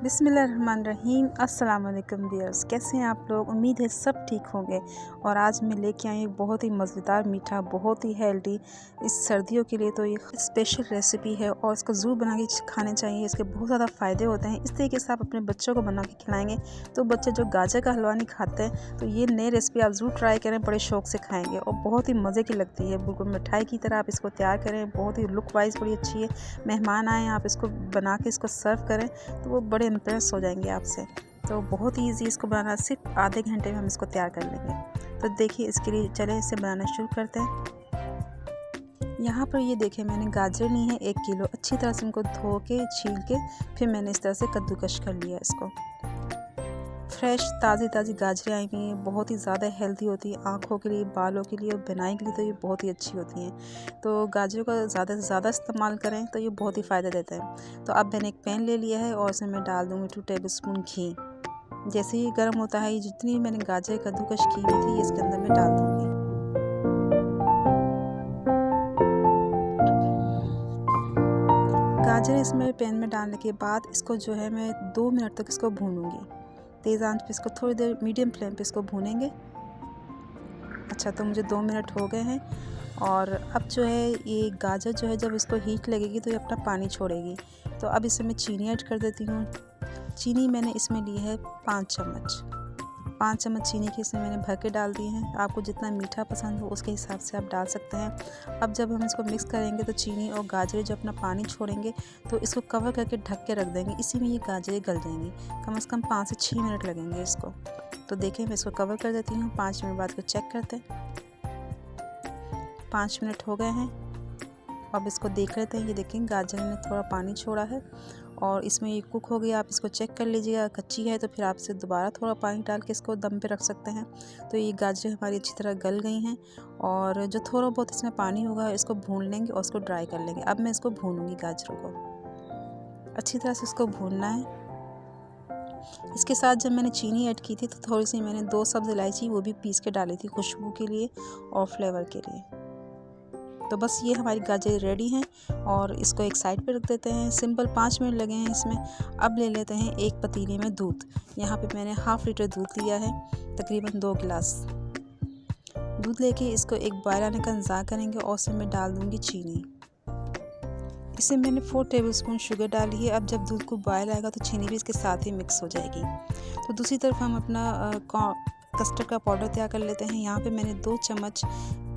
बिस्मिल्लाहिर्रहमानिर्रहीम। अस्सलाम वालेकुम व्यूअर्स, कैसे हैं आप लोग। उम्मीद है सब ठीक होंगे। और आज मैं लेके आई एक बहुत ही मज़ेदार मीठा, बहुत ही हेल्दी, इस सर्दियों के लिए तो ये स्पेशल रेसिपी है और इसको ज़रूर बना के खाने चाहिए। इसके बहुत ज़्यादा फ़ायदे होते हैं। इस तरीके से आप अपने बच्चों को बना के खिलाएंगे तो बच्चे जो गाजर का हलवा नहीं खाते हैं तो ये नई रेसिपी आप ज़रूर ट्राई करें, बड़े शौक़ से खाएँगे और बहुत ही मज़े की लगती है। बिल्कुल मिठाई की तरह आप इसको तैयार करें, बहुत ही लुक वाइज बड़ी अच्छी है। मेहमान आएँ, आप इसको बना के इसको सर्व करें तो वो बड़े इम्प्रेस हो जाएंगे आपसे। तो बहुत ही ईजी इसको बनाना, सिर्फ आधे घंटे में हम इसको तैयार कर लेंगे। तो देखिए इसके लिए चलें इसे बनाना शुरू करते हैं। यहाँ पर ये देखिए मैंने गाजर ली है 1 किलो। अच्छी तरह से इनको धो के छील के फिर मैंने इस तरह से कद्दूकश कर लिया। इसको फ्रेश ताज़ी गाजरें आई हुई हैं, बहुत ही ज़्यादा हेल्दी होती है आँखों के लिए, बालों के लिए और बुनाई के लिए तो ये बहुत ही अच्छी होती हैं। तो गाजरों का ज़्यादा से ज़्यादा इस्तेमाल करें तो ये बहुत ही फ़ायदा देता है। तो अब मैंने एक पैन ले लिया है और इसमें मैं डाल दूँगी 2 टेबलस्पून घी। जैसे ही गर्म होता है, ये जितनी मैंने गाजर कद्दूकश की हुई थी इसके अंदर मैं डाल दूँगी। गाजर इसमें पैन में डालने के बाद इसको जो है मैं 2 मिनट तक इसको भूनूंगी। तेज़ आंच पे इसको थोड़ी देर मीडियम फ्लेम पे इसको भूनेंगे। अच्छा, तो मुझे 2 मिनट हो गए हैं और अब जो है ये गाजर जो है जब इसको हीट लगेगी तो ये अपना पानी छोड़ेगी। तो अब इसमें मैं चीनी ऐड कर देती हूँ। चीनी मैंने इसमें ली है 5 चम्मच। 5 चम्मच चीनी की इसमें मैंने भर के डाल दी हैं। आपको जितना मीठा पसंद हो उसके हिसाब से आप डाल सकते हैं। अब जब हम इसको मिक्स करेंगे तो चीनी और गाजरें जब अपना पानी छोड़ेंगे तो इसको कवर करके ढक के रख देंगे। इसी में ये गाजरें गल जाएंगी। कम से कम 5 से 6 मिनट लगेंगे इसको। तो देखिए मैं इसको कवर कर देती हूँ। 5 मिनट बाद को चेक करते हैं। 5 मिनट हो गए हैं। अब इसको देख लेते हैं। ये देखें गाजर ने थोड़ा पानी छोड़ा है और इसमें ये कुक हो गया। आप इसको चेक कर लीजिएगा, कच्ची है तो फिर आप इसे दोबारा थोड़ा पानी डाल के इसको दम पे रख सकते हैं। तो ये गाजरें हमारी अच्छी तरह गल गई हैं और जो थोड़ा बहुत इसमें पानी होगा इसको भून लेंगे और इसको ड्राई कर लेंगे। अब मैं इसको भूनूंगी गाजरों को। अच्छी तरह से इसको भूनना है। इसके साथ जब मैंने चीनी ऐड की थी तो थोड़ी सी मैंने 2 सब्ज़ इलायची वो भी पीस के डाली थी खुशबू के लिए और फ्लेवर के लिए। तो बस ये हमारी गाजर रेडी हैं और इसको एक साइड पे रख देते हैं। सिंपल 5 मिनट लगे हैं इसमें। अब ले लेते हैं एक पतीले में दूध। यहाँ पे मैंने हाफ़ लीटर दूध लिया है, तकरीबन 2 गिलास दूध लेके इसको एक बॉयल आने का इंतज़ार करेंगे और उसमें मैं डाल दूँगी चीनी। इसमें मैंने 4 टेबलस्पून शुगर डाली है। अब जब दूध को बॉयल आएगा तो चीनी भी इसके साथ ही मिक्स हो जाएगी। तो दूसरी तरफ हम अपना कस्टर्ड का पाउडर तैयार कर लेते हैं। यहाँ पे मैंने 2 चम्मच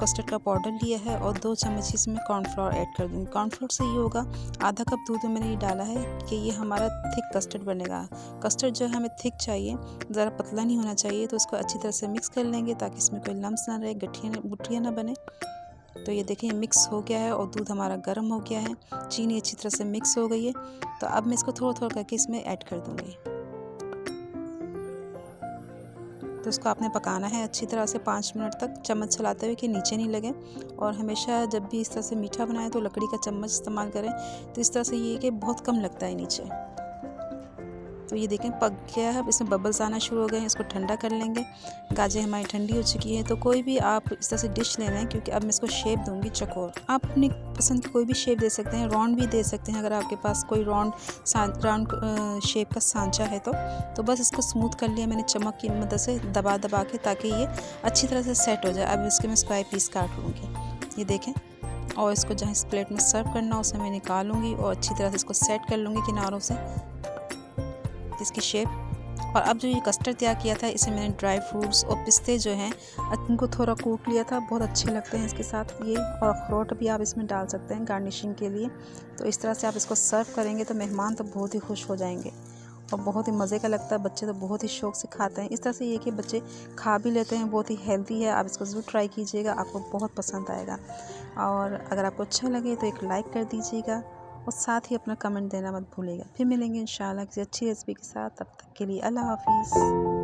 कस्टर्ड का पाउडर लिया है और 2 चम्मच इसमें कॉर्नफ्लोर ऐड कर दूँगी। कॉर्नफ्लोर से ये होगा, आधा कप दूध में मैंने ये डाला है कि ये हमारा थिक कस्टर्ड बनेगा। कस्टर्ड जो है हमें थिक चाहिए, ज़रा पतला नहीं होना चाहिए। तो इसको अच्छी तरह से मिक्स कर लेंगे ताकि इसमें कोई लम्स ना रहे, गुठलियाँ ना बने। तो ये देखिए मिक्स हो गया है और दूध हमारा गर्म हो गया है। चीनी अच्छी तरह से मिक्स हो गई है। तो अब मैं इसको थोड़ा करके इसमें ऐड कर दूँगी। तो इसको आपने पकाना है अच्छी तरह से 5 मिनट तक, चम्मच चलाते हुए कि नीचे नहीं लगे। और हमेशा जब भी इस तरह से मीठा बनाएं तो लकड़ी का चम्मच इस्तेमाल करें। तो इस तरह से ये कि बहुत कम लगता है नीचे। तो ये देखें पक गया है। अब इसमें बबल्स आना शुरू हो गए हैं। इसको ठंडा कर लेंगे। गाजर हमारी ठंडी हो चुकी है। तो कोई भी आप इस तरह से डिश ले रहे हैं, क्योंकि अब मैं इसको शेप दूंगी चौकोर। आप अपनी पसंद की कोई भी शेप दे सकते हैं, राउंड भी दे सकते हैं अगर आपके पास कोई राउंड शेप का सांचा है तो बस इसको स्मूथ कर लिया मैंने चम्मच की मदद से दबा के, ताकि ये अच्छी तरह से सेट हो जाए। अब इसके मैं स्क्वायर पीस काट लूँगी। ये देखें, और इसको जहाँ इस प्लेट में सर्व करना हो उसमें मैं निकालूंगी और अच्छी तरह से इसको सेट कर लूँगी किनारों से इसकी शेप। और अब जो ये कस्टर्ड तैयार किया था इसे मैंने ड्राई फ्रूट्स और पिस्ते जो हैं उनको थोड़ा कूट लिया था, बहुत अच्छे लगते हैं इसके साथ ये। और अखरोट भी आप इसमें डाल सकते हैं गार्निशिंग के लिए। तो इस तरह से आप इसको सर्व करेंगे तो मेहमान तो बहुत ही खुश हो जाएंगे और बहुत ही मज़े का लगता है। बच्चे तो बहुत ही शौक़ से खाते हैं। इस तरह से ये कि बच्चे खा भी लेते हैं, बहुत ही हेल्दी है। आप इसको ज़रूर ट्राई कीजिएगा, आपको बहुत पसंद आएगा। और अगर आपको अच्छा लगे तो एक लाइक कर दीजिएगा और साथ ही अपना कमेंट देना मत भूलिएगा। फिर मिलेंगे इंशाल्लाह किसी अच्छी रेसिपी के साथ। तब तक के लिए अल्लाह हाफ़िज़।